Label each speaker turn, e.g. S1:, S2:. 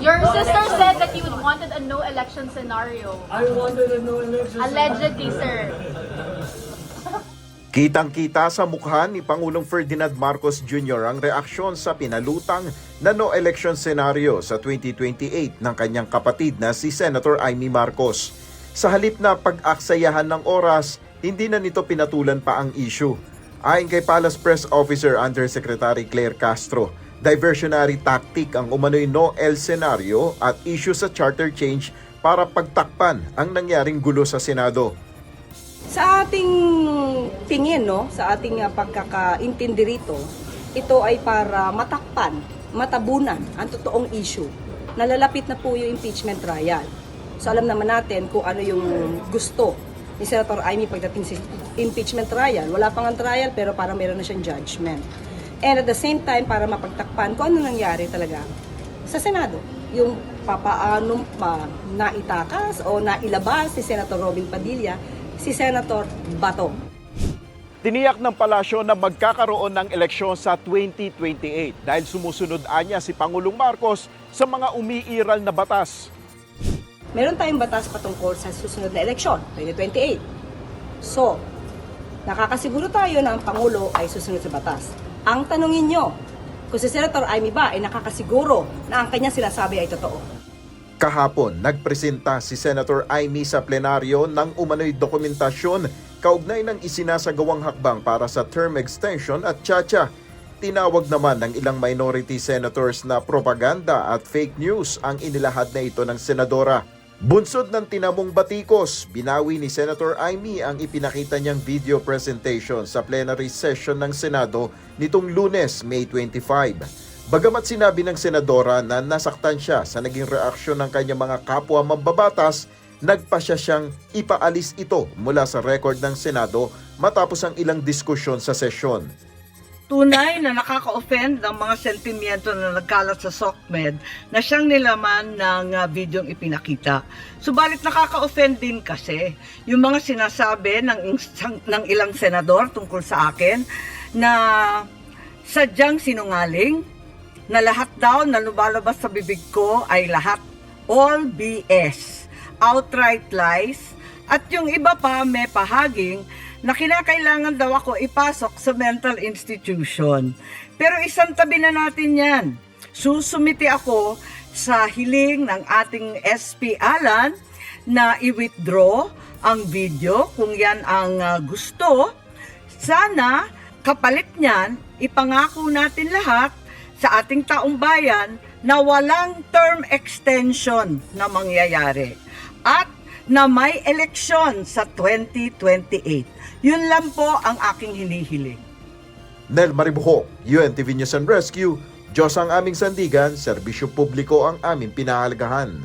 S1: Your sister said that you wanted a no election scenario.
S2: I wanted a no election.
S1: Allegedly, sir.
S3: Kitang-kita sa mukha ni Pangulong Ferdinand Marcos Jr. ang reaksyon sa pinalutang na no election scenario sa 2028 ng kanyang kapatid na si Senator Amy Marcos. Sa halip na pag-aksayahan ng oras, hindi na nito pinatulan pa ang issue. Ayon kay Palace Press Officer Undersecretary Claire Castro, diversionary tactic ang umano'y no-el scenario at issue sa charter change para pagtakpan ang nangyaring gulo sa Senado.
S4: Sa ating tingin, sa ating pagkakaintindi rito, ito ay para matakpan, matabunan ang totoong issue. Nalalapit na po yung impeachment trial. So alam naman natin kung ano yung gusto ni Senator Amy pagdating sa impeachment trial. Wala pang ang trial pero parang meron na siyang judgment. And at the same time, para mapagtakpan kung ano nangyari talaga sa Senado. Yung papaanong naitakas o nailabas si Senator Robin Padilla, si Senator Bato.
S3: Tiniyak ng palasyo na magkakaroon ng eleksyon sa 2028 dahil sumusunod anya si Pangulong Marcos sa mga umiiral na batas.
S4: Meron tayong batas patungkol sa susunod na eleksyon, 2028. So, nakakasiguro tayo na ang Pangulo ay susunod sa batas. Ang tanungin nyo, kung si Senator Amy ba ay nakakasiguro na ang kanyang sinasabi ay totoo.
S3: Kahapon, nagpresenta si Senator Amy sa plenaryo ng umano'y dokumentasyon kaugnay ng isinasagawang hakbang para sa term extension at tsa-tsa. Tinawag naman ng ilang minority senators na propaganda at fake news ang inilahad na ito ng senadora. Bunsod ng tinamong batikos, binawi ni Senator Amy ang ipinakita niyang video presentation sa plenary session ng Senado nitong Lunes, May 25. Bagamat sinabi ng senadora na nasaktan siya sa naging reaksyon ng kanyang mga kapwa mambabatas, nagpasya siyang ipaalis ito mula sa record ng Senado matapos ang ilang diskusyon sa sesyon.
S5: Tunay na nakaka-offend ang mga sentimiento na nagkalat sa SOCMED na siyang nilaman ng videong ipinakita. Subalit nakaka-offend din kasi yung mga sinasabi ng ilang senador tungkol sa akin na sadyang sinungaling, na lahat daw na lumalabas sa bibig ko ay lahat all BS, outright lies, at yung iba pa may pahaging na kinakailangan daw ako ipasok sa mental institution. Pero isang tabi na natin yan. Susumiti ako sa hiling ng ating SP Alan na i-withdraw ang video kung yan ang gusto. Sana kapalit niyan, ipangako natin lahat sa ating taong bayan na walang term extension na mangyayari at na may eleksyon sa 2028. Yun lang po ang aking hinihiling.
S3: Nel Maribuho, UNTV News and Rescue, Diyos ang aming sandigan, serbisyo publiko ang aming pinahalagahan.